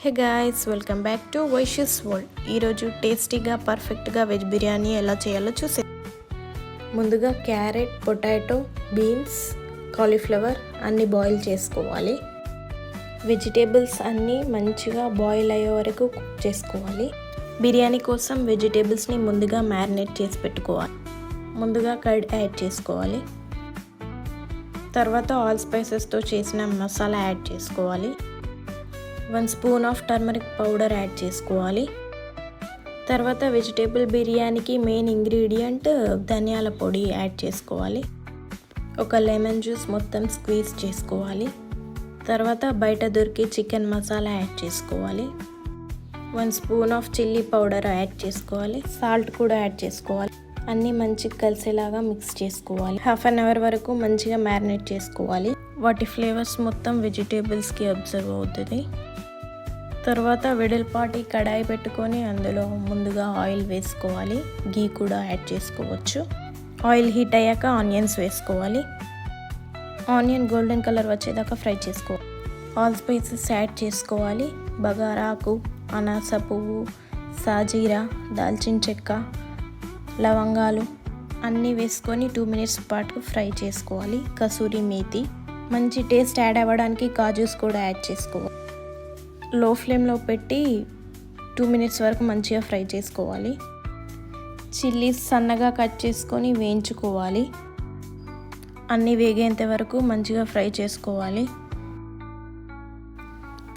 Hey guys, welcome back to Vaishi's world. ఈరోజు టేస్టీగా పర్ఫెక్ట్గా వెజ్ బిర్యానీ ఎలా చేయాలో చూసే. ముందుగా క్యారెట్, పొటాటో, బీన్స్, కాలీఫ్లవర్ అన్నీ బాయిల్ చేసుకోవాలి. వెజిటేబుల్స్ అన్నీ మంచిగా బాయిల్ అయ్యే వరకు కుక్ చేసుకోవాలి. బిర్యానీ కోసం వెజిటేబుల్స్ని ముందుగా మ్యారినేట్ చేసి పెట్టుకోవాలి. ముందుగా కర్డ్ యాడ్ చేసుకోవాలి. తర్వాత ఆల్ స్పైసెస్తో చేసిన మసాలా యాడ్ చేసుకోవాలి. 1 spoon of turmeric powder add చేసుకోవాలి. తర్వాత వెజిటేబుల్ బిర్యానీకి మెయిన్ ఇంగ్రీడియంట్ ధనియాల పొడి యాడ్ చేసుకోవాలి. ఒక లెమన్ జ్యూస్ మొత్తం స్క్వీజ్ చేసుకోవాలి. తర్వాత బయట దొరికే చికెన్ మసాలా యాడ్ చేసుకోవాలి. 1 spoon of chilli powder add చేసుకోవాలి. సాల్ట్ కూడా యాడ్ చేసుకోవాలి. అన్నీ మంచిగా కలిసేలాగా మిక్స్ చేసుకోవాలి. హాఫ్ అన్ అవర్ వరకు మంచిగా మ్యారినేట్ చేసుకోవాలి. వాటి ఫ్లేవర్స్ మొత్తం వెజిటేబుల్స్కి అబ్జర్వ్ అవుతుంది. తర్వాత వెడల్పాటి కడాయి పెట్టుకొని అందులో ముందుగా ఆయిల్ వేసుకోవాలి. గీ కూడా యాడ్ చేసుకోవచ్చు. ఆయిల్ హీట్ అయ్యాక ఆనియన్స్ వేసుకోవాలి. ఆనియన్ గోల్డెన్ కలర్ వచ్చేదాకా ఫ్రై చేసుకోవాలి. ఆల్ స్పైసెస్ యాడ్ చేసుకోవాలి. బగారాకు, అనాస పువ్వు, సాజీరా, దాల్చిన చెక్క, లవంగాలు అన్నీ వేసుకొని 2 మినిట్స్ పాటు ఫ్రై చేసుకోవాలి. కసూరి మేతి, మంచి టేస్ట్ యాడ్ అవ్వడానికి కాజూస్ కూడా యాడ్ చేసుకోవాలి. లో ఫ్లేమ్లో పెట్టి 2 మినిట్స్ వరకు మంచిగా ఫ్రై చేసుకోవాలి. చిల్లీస్ సన్నగా కట్ చేసుకొని వేయించుకోవాలి. అన్నీ వేగేంత వరకు మంచిగా ఫ్రై చేసుకోవాలి.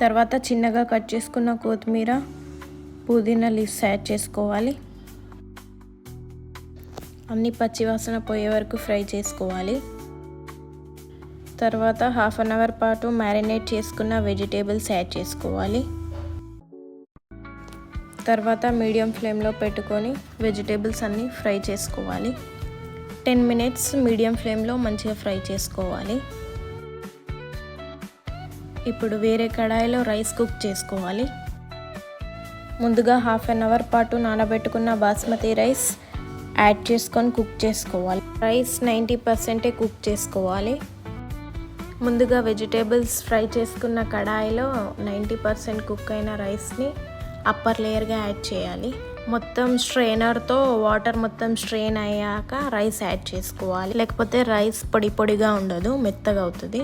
తర్వాత చిన్నగా కట్ చేసుకున్న కొత్తిమీర, పుదీనా లీవ్స్ యాడ్ చేసుకోవాలి. అన్నీ పచ్చివాసన పోయే వరకు ఫ్రై చేసుకోవాలి. తర్వాత హాఫ్ అన్ అవర్ పాటు మ్యారినేట్ చేసుకున్న వెజిటేబుల్స్ యాడ్ చేసుకోవాలి. తర్వాత మీడియం ఫ్లేమ్లో పెట్టుకొని వెజిటేబుల్స్ అన్నీ ఫ్రై చేసుకోవాలి. 10 మినిట్స్ మీడియం ఫ్లేమ్లో మంచిగా ఫ్రై చేసుకోవాలి. ఇప్పుడు వేరే కడాయిలో రైస్ కుక్ చేసుకోవాలి. ముందుగా హాఫ్ అన్ అవర్ పాటు నానబెట్టుకున్న బాస్మతి రైస్ యాడ్ చేసుకొని కుక్ చేసుకోవాలి. రైస్ 90% కుక్ చేసుకోవాలి. ముందుగా వెజిటేబుల్స్ ఫ్రై చేసుకున్న కడాయిలో 90% కుక్ అయిన రైస్ని అప్పర్ లేయర్గా యాడ్ చేయాలి. మొత్తం స్ట్రెయినర్తో వాటర్ మొత్తం స్ట్రెయిన్ అయ్యాక రైస్ యాడ్ చేసుకోవాలి. లేకపోతే రైస్ పొడి పొడిగా ఉండదు, మెత్తగా అవుతుంది.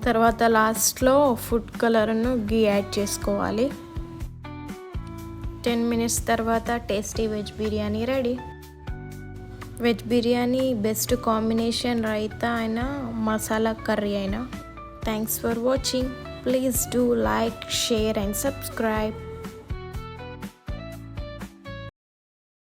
తర్వాత లాస్ట్లో ఫుడ్ కలర్ను గీ యాడ్ చేసుకోవాలి. 10 మినిట్స్ తర్వాత tasty veg biryani ready. Veg biryani best combination raita అయినా మసాలా కర్రీ అయినా. Thanks for watching. Please do like, share and subscribe.